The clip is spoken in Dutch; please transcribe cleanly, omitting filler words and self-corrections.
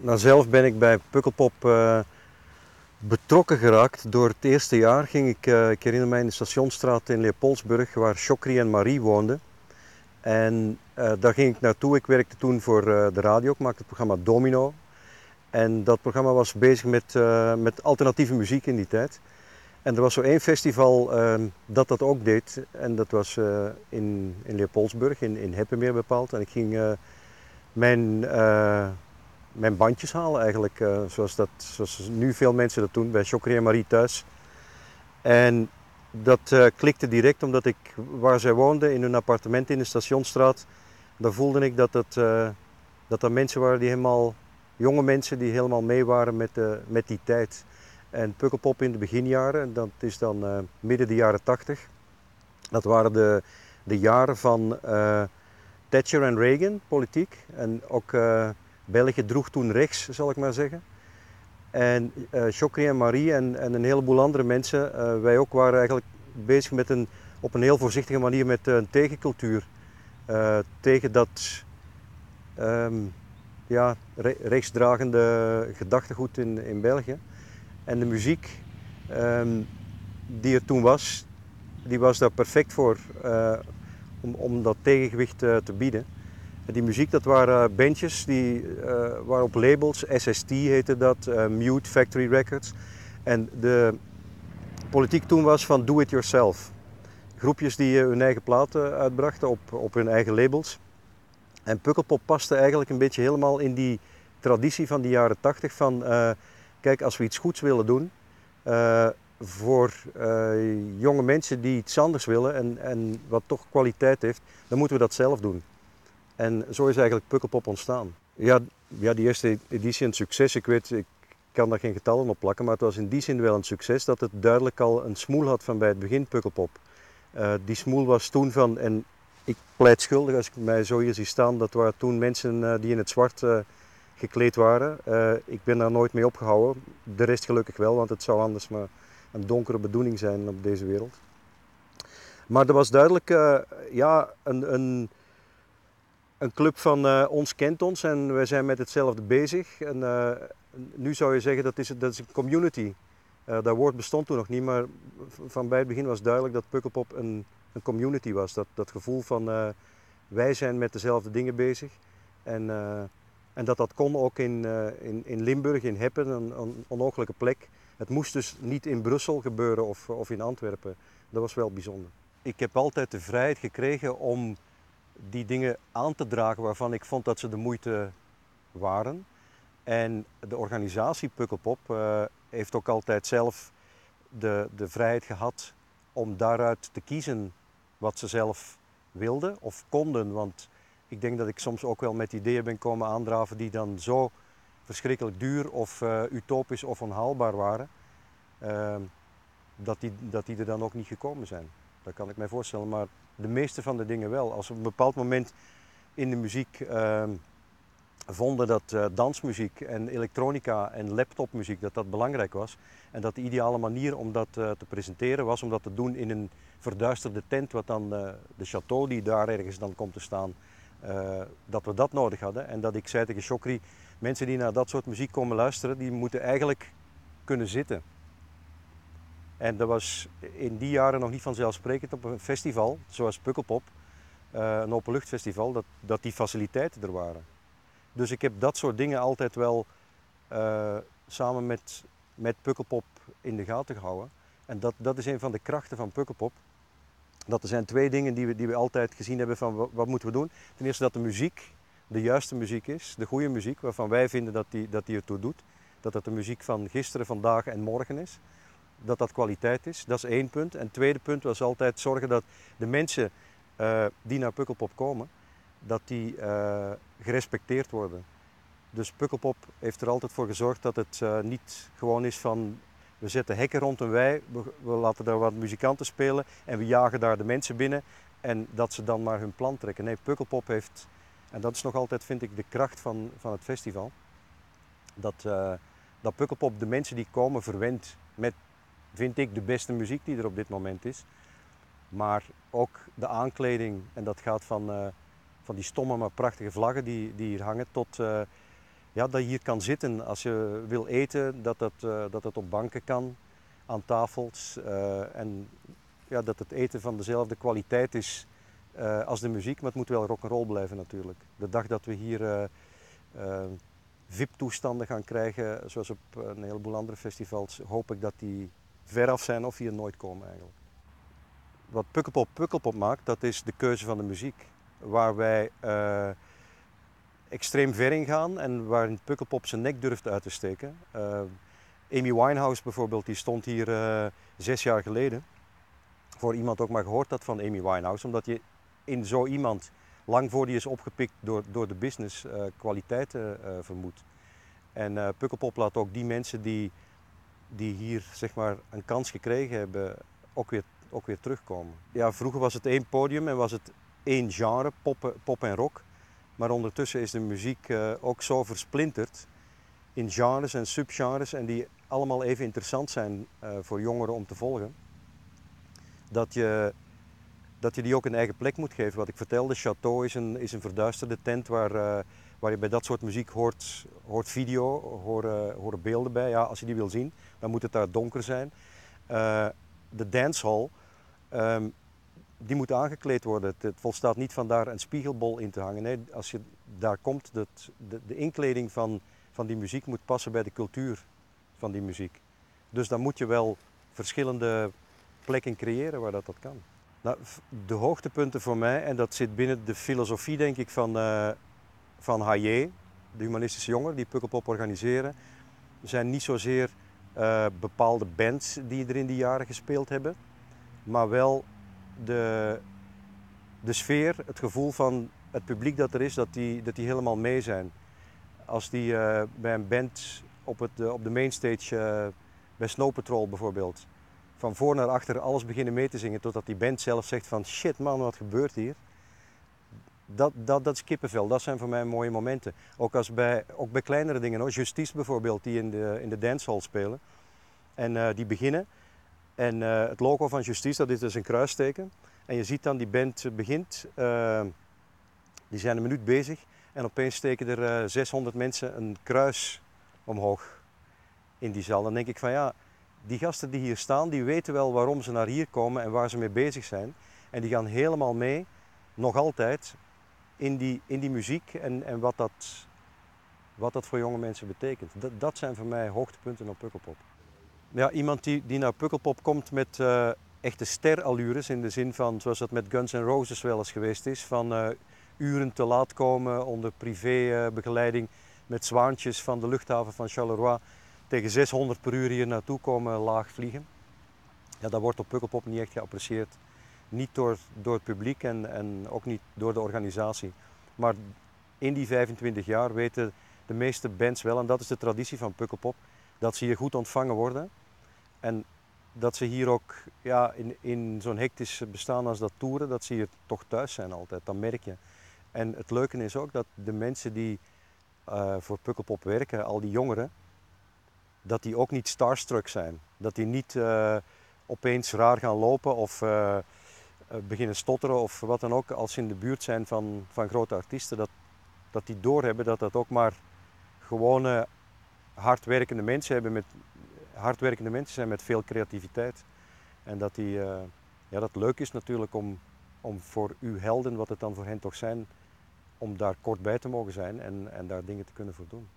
Nou, zelf ben ik bij Pukkelpop betrokken geraakt. Door het eerste jaar ging ik herinner mij in de Stationsstraat in Leopoldsburg, waar Chokri en Marie woonden. En daar ging ik naartoe. Ik werkte toen voor de radio, ik maakte het programma Domino. En dat programma was bezig met alternatieve muziek in die tijd. En er was zo één festival dat ook deed. En dat was in Leopoldsburg, in Heppenmeer bepaald. En ik ging mijn, eh, mijn bandjes halen eigenlijk, zoals nu veel mensen dat doen, bij Chokri en Marie thuis. En dat klikte direct omdat ik, waar zij woonden, in hun appartement in de Stationsstraat, daar voelde ik dat er mensen waren die helemaal, jonge mensen die helemaal mee waren met die tijd. En Pukkelpop in de beginjaren, dat is dan midden de jaren 80, dat waren de jaren van Thatcher en Reagan, politiek. En ook België droeg toen rechts, zal ik maar zeggen. En Chokri en Marie en een heleboel andere mensen, wij ook, waren eigenlijk bezig op een heel voorzichtige manier met een tegencultuur. Tegen dat ehm, ja, rechtsdragende gedachtegoed in België. En de muziek ehm, die er toen was, die was daar perfect voor om dat tegengewicht te bieden. En die muziek, dat waren bandjes die waren op labels, SST heette dat, Mute Factory Records. En de politiek toen was van do it yourself. Groepjes die hun eigen platen uitbrachten op hun eigen labels. En Pukkelpop paste eigenlijk een beetje helemaal in die traditie van de jaren 80 van kijk, als we iets goeds willen doen uh, voor jonge mensen die iets anders willen en wat toch kwaliteit heeft, dan moeten we dat zelf doen. En zo is eigenlijk Pukkelpop ontstaan. Ja, die eerste editie een succes. Ik kan daar geen getallen op plakken, maar het was in die zin wel een succes dat het duidelijk al een smoel had van bij het begin Pukkelpop. Die smoel was toen van, en ik pleit schuldig als ik mij zo hier zie staan, dat waren toen mensen die in het zwart gekleed waren. Ik ben daar nooit mee opgehouden, de rest gelukkig wel, want het zou anders maar een donkere bedoeling zijn op deze wereld. Maar er was duidelijk ja, een club van ons kent ons en wij zijn met hetzelfde bezig. En nu zou je zeggen dat is een community. Dat woord bestond toen nog niet, maar van bij het begin was duidelijk dat Pukkelpop een community was. Dat gevoel van wij zijn met dezelfde dingen bezig. En, en dat kon ook in Limburg, in Heppen, een onogelijke plek. Het moest dus niet in Brussel gebeuren of in Antwerpen. Dat was wel bijzonder. Ik heb altijd de vrijheid gekregen om die dingen aan te dragen waarvan ik vond dat ze de moeite waren. En de organisatie Pukkelpop heeft ook altijd zelf de vrijheid gehad om daaruit te kiezen wat ze zelf wilden of konden. Want ik denk dat ik soms ook wel met ideeën ben komen aandraven die dan zo verschrikkelijk duur of utopisch of onhaalbaar waren, uh, dat die er dan ook niet gekomen zijn. Dat kan ik mij voorstellen, maar de meeste van de dingen wel. Als we op een bepaald moment in de muziek vonden dat dansmuziek en elektronica en laptopmuziek dat belangrijk was en dat de ideale manier om dat te presenteren was om dat te doen in een verduisterde tent, wat dan de château die daar ergens dan komt te staan, dat we dat nodig hadden. En dat ik zei tegen Chokri, mensen die naar dat soort muziek komen luisteren, die moeten eigenlijk kunnen zitten. En dat was in die jaren nog niet vanzelfsprekend op een festival, zoals Pukkelpop, een openluchtfestival, dat die faciliteiten er waren. Dus ik heb dat soort dingen altijd wel samen met Pukkelpop in de gaten gehouden. En dat is een van de krachten van Pukkelpop. Dat er zijn twee dingen die we altijd gezien hebben van wat moeten we doen. Ten eerste dat de muziek de juiste muziek is, de goede muziek waarvan wij vinden dat die ertoe doet. Dat dat de muziek van gisteren, vandaag en morgen is. Dat kwaliteit is, dat is één punt. En het tweede punt was altijd zorgen dat de mensen die naar Pukkelpop komen, dat die gerespecteerd worden. Dus Pukkelpop heeft er altijd voor gezorgd dat het niet gewoon is van we zetten hekken rond een wei, we laten daar wat muzikanten spelen en we jagen daar de mensen binnen en dat ze dan maar hun plan trekken. Nee, Pukkelpop heeft, en dat is nog altijd vind ik de kracht van het festival, dat Pukkelpop de mensen die komen verwendt met, vind ik, de beste muziek die er op dit moment is. Maar ook de aankleding, en dat gaat van die stomme maar prachtige vlaggen die hier hangen, tot ja, dat je hier kan zitten als je wil eten, dat het op banken kan, aan tafels. En ja, dat het eten van dezelfde kwaliteit is als de muziek, maar het moet wel rock'n'roll blijven natuurlijk. De dag dat we hier VIP-toestanden gaan krijgen, zoals op een heleboel andere festivals, hoop ik dat die veraf zijn of hier nooit komen eigenlijk. Wat Pukkelpop maakt, dat is de keuze van de muziek. Waar wij extreem ver in gaan en waarin Pukkelpop zijn nek durft uit te steken. Amy Winehouse bijvoorbeeld, die stond hier 6 jaar geleden. Voor iemand ook maar gehoord had van Amy Winehouse, omdat je in zo iemand, lang voor die is opgepikt door de business, kwaliteiten vermoedt. En Pukkelpop laat ook die mensen die hier zeg maar een kans gekregen hebben, ook weer terugkomen. Ja, vroeger was het één podium en was het één genre, pop en rock. Maar ondertussen is de muziek ook zo versplinterd in genres en subgenres en die allemaal even interessant zijn voor jongeren om te volgen. Dat je die ook een eigen plek moet geven. Wat ik vertelde, Chateau is een verduisterde tent waar je bij dat soort muziek hoort video, horen beelden bij. Ja, als je die wil zien, dan moet het daar donker zijn. De dancehall, die moet aangekleed worden. Het volstaat niet van daar een spiegelbol in te hangen. Nee, als je daar komt, de inkleding van die muziek moet passen bij de cultuur van die muziek. Dus dan moet je wel verschillende plekken creëren waar dat kan. Nou, de hoogtepunten voor mij, en dat zit binnen de filosofie denk ik van HJ, de humanistische jongeren die Pukkelpop organiseren, zijn niet zozeer bepaalde bands die er in die jaren gespeeld hebben, maar wel de sfeer, het gevoel van het publiek dat er is, dat die helemaal mee zijn. Als die bij een band op de mainstage, bij Snow Patrol bijvoorbeeld, van voor naar achter alles beginnen mee te zingen, totdat die band zelf zegt van shit man, wat gebeurt hier? Dat is kippenvel, dat zijn voor mij mooie momenten. Ook bij kleinere dingen hoor. Justice bijvoorbeeld, die in de dancehall spelen. En die beginnen. En het logo van Justice, dat is dus een kruisteken. En je ziet dan die band begint, die zijn een minuut bezig. En opeens steken er 600 mensen een kruis omhoog in die zaal. Dan denk ik van ja, die gasten die hier staan, die weten wel waarom ze naar hier komen en waar ze mee bezig zijn. En die gaan helemaal mee, nog altijd, in die muziek en wat dat voor jonge mensen betekent. Dat zijn voor mij hoogtepunten op Pukkelpop. Ja, iemand die naar Pukkelpop komt met echte sterallures, in de zin van, zoals dat met Guns N' Roses wel eens geweest is, van uren te laat komen onder privébegeleiding met zwaantjes van de luchthaven van Charleroi tegen 600 per uur hier naartoe komen laag vliegen. Ja, dat wordt op Pukkelpop niet echt geapprecieerd. Niet door het publiek en ook niet door de organisatie. Maar in die 25 jaar weten de meeste bands wel, en dat is de traditie van Pukkelpop, dat ze hier goed ontvangen worden. En dat ze hier ook ja, in zo'n hectisch bestaan als dat toeren, dat ze hier toch thuis zijn altijd. Dat merk je. En het leuke is ook dat de mensen die voor Pukkelpop werken, al die jongeren, dat die ook niet starstruck zijn. Dat die niet opeens raar gaan lopen of beginnen stotteren of wat dan ook als ze in de buurt zijn van grote artiesten. Dat die doorhebben dat dat ook maar gewone hardwerkende mensen zijn met veel creativiteit. En dat dat leuk is natuurlijk om voor uw helden, wat het dan voor hen toch zijn, om daar kort bij te mogen zijn en daar dingen te kunnen voor doen.